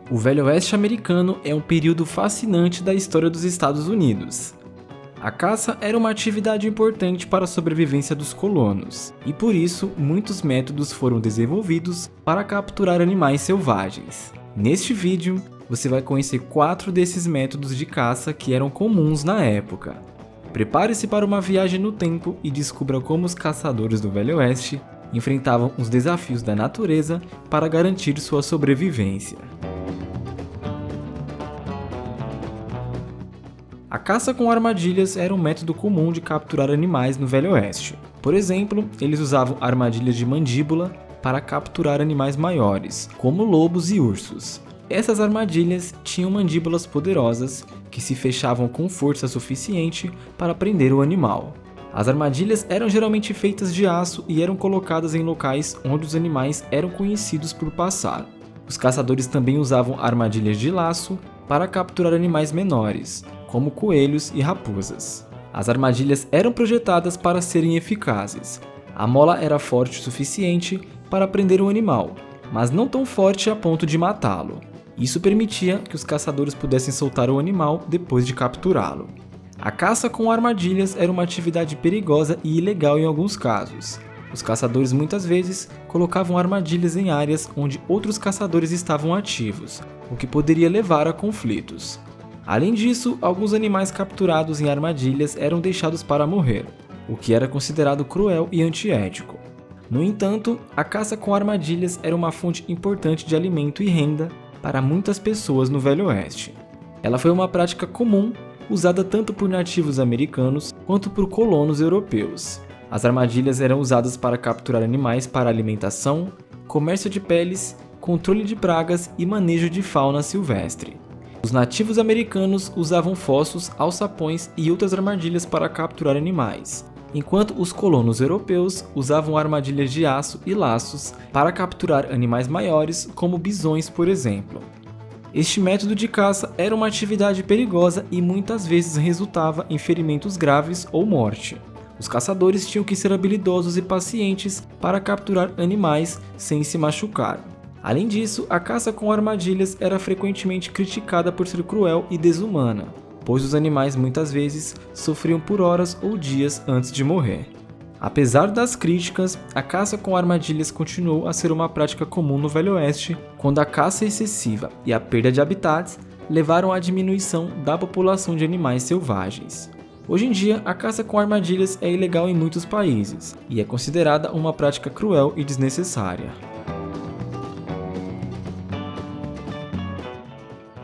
O Velho Oeste americano é um período fascinante da história dos Estados Unidos. A caça era uma atividade importante para a sobrevivência dos colonos, e por isso muitos métodos foram desenvolvidos para capturar animais selvagens. Neste vídeo, você vai conhecer 4 desses métodos de caça que eram comuns na época. Prepare-se para uma viagem no tempo e descubra como os caçadores do Velho Oeste enfrentavam os desafios da natureza para garantir sua sobrevivência. A caça com armadilhas era um método comum de capturar animais no Velho Oeste. Por exemplo, eles usavam armadilhas de mandíbula para capturar animais maiores, como lobos e ursos. Essas armadilhas tinham mandíbulas poderosas que se fechavam com força suficiente para prender o animal. As armadilhas eram geralmente feitas de aço e eram colocadas em locais onde os animais eram conhecidos por passar. Os caçadores também usavam armadilhas de laço para capturar animais menores, como coelhos e raposas. As armadilhas eram projetadas para serem eficazes. A mola era forte o suficiente para prender o animal, mas não tão forte a ponto de matá-lo. Isso permitia que os caçadores pudessem soltar o animal depois de capturá-lo. A caça com armadilhas era uma atividade perigosa e ilegal em alguns casos. Os caçadores muitas vezes colocavam armadilhas em áreas onde outros caçadores estavam ativos, o que poderia levar a conflitos. Além disso, alguns animais capturados em armadilhas eram deixados para morrer, o que era considerado cruel e antiético. No entanto, a caça com armadilhas era uma fonte importante de alimento e renda para muitas pessoas no Velho Oeste. Ela foi uma prática comum, usada tanto por nativos americanos quanto por colonos europeus. As armadilhas eram usadas para capturar animais para alimentação, comércio de peles, controle de pragas e manejo de fauna silvestre. Os nativos americanos usavam fossos, alçapões e outras armadilhas para capturar animais, enquanto os colonos europeus usavam armadilhas de aço e laços para capturar animais maiores, como bisões, por exemplo. Este método de caça era uma atividade perigosa e muitas vezes resultava em ferimentos graves ou morte. Os caçadores tinham que ser habilidosos e pacientes para capturar animais sem se machucar. Além disso, a caça com armadilhas era frequentemente criticada por ser cruel e desumana, pois os animais muitas vezes sofriam por horas ou dias antes de morrer. Apesar das críticas, a caça com armadilhas continuou a ser uma prática comum no Velho Oeste, quando a caça excessiva e a perda de habitats levaram à diminuição da população de animais selvagens. Hoje em dia, a caça com armadilhas é ilegal em muitos países e é considerada uma prática cruel e desnecessária.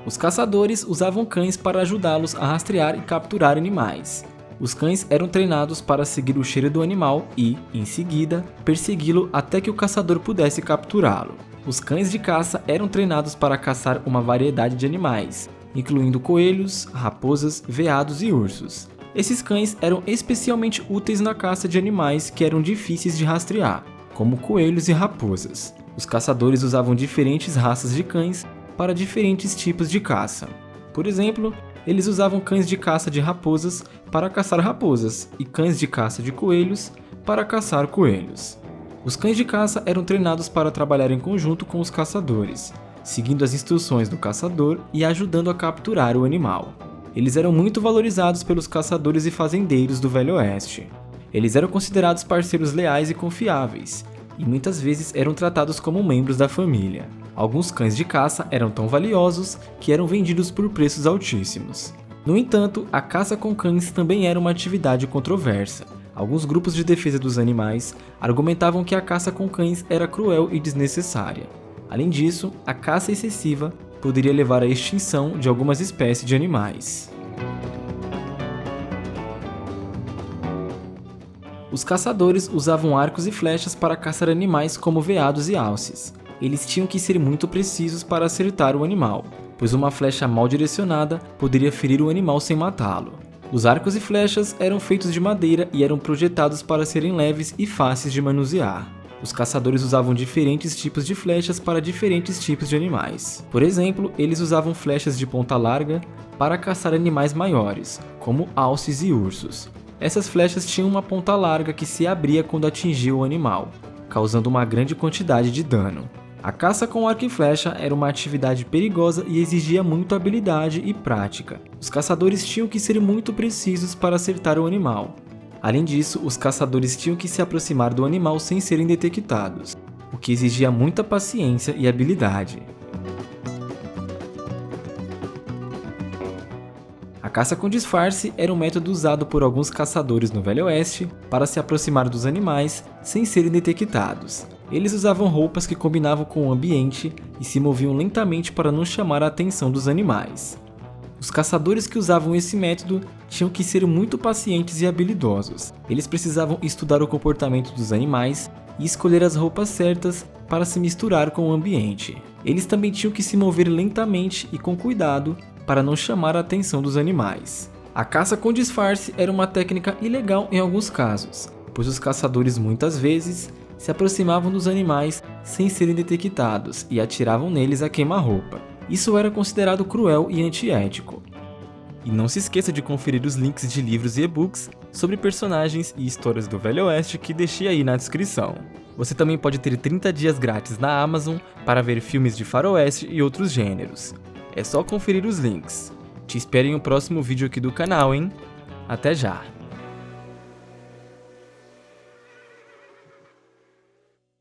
Os caçadores usavam cães para ajudá-los a rastrear e capturar animais. Os cães eram treinados para seguir o cheiro do animal e, em seguida, persegui-lo até que o caçador pudesse capturá-lo. Os cães de caça eram treinados para caçar uma variedade de animais, incluindo coelhos, raposas, veados e ursos. Esses cães eram especialmente úteis na caça de animais que eram difíceis de rastrear, como coelhos e raposas. Os caçadores usavam diferentes raças de cães para diferentes tipos de caça. Por exemplo, eles usavam cães de caça de raposas para caçar raposas e cães de caça de coelhos para caçar coelhos. Os cães de caça eram treinados para trabalhar em conjunto com os caçadores, seguindo as instruções do caçador e ajudando a capturar o animal. Eles eram muito valorizados pelos caçadores e fazendeiros do Velho Oeste. Eles eram considerados parceiros leais e confiáveis, e muitas vezes eram tratados como membros da família. Alguns cães de caça eram tão valiosos que eram vendidos por preços altíssimos. No entanto, a caça com cães também era uma atividade controversa. Alguns grupos de defesa dos animais argumentavam que a caça com cães era cruel e desnecessária. Além disso, a caça excessiva poderia levar à extinção de algumas espécies de animais. Os caçadores usavam arcos e flechas para caçar animais como veados e alces. Eles tinham que ser muito precisos para acertar o animal, pois uma flecha mal direcionada poderia ferir o animal sem matá-lo. Os arcos e flechas eram feitos de madeira e eram projetados para serem leves e fáceis de manusear. Os caçadores usavam diferentes tipos de flechas para diferentes tipos de animais. Por exemplo, eles usavam flechas de ponta larga para caçar animais maiores, como alces e ursos. Essas flechas tinham uma ponta larga que se abria quando atingia o animal, causando uma grande quantidade de dano. A caça com arco e flecha era uma atividade perigosa e exigia muita habilidade e prática. Os caçadores tinham que ser muito precisos para acertar o animal. Além disso, os caçadores tinham que se aproximar do animal sem serem detectados, o que exigia muita paciência e habilidade. A caça com disfarce era um método usado por alguns caçadores no Velho Oeste para se aproximar dos animais sem serem detectados. Eles usavam roupas que combinavam com o ambiente e se moviam lentamente para não chamar a atenção dos animais. Os caçadores que usavam esse método tinham que ser muito pacientes e habilidosos. Eles precisavam estudar o comportamento dos animais e escolher as roupas certas para se misturar com o ambiente. Eles também tinham que se mover lentamente e com cuidado para não chamar a atenção dos animais. A caça com disfarce era uma técnica ilegal em alguns casos, pois os caçadores muitas vezes se aproximavam dos animais sem serem detectados e atiravam neles a queima-roupa. Isso era considerado cruel e antiético. E não se esqueça de conferir os links de livros e e-books sobre personagens e histórias do Velho Oeste que deixei aí na descrição. Você também pode ter 30 dias grátis na Amazon para ver filmes de faroeste e outros gêneros. É só conferir os links. Te espero em um próximo vídeo aqui do canal, hein? Até já!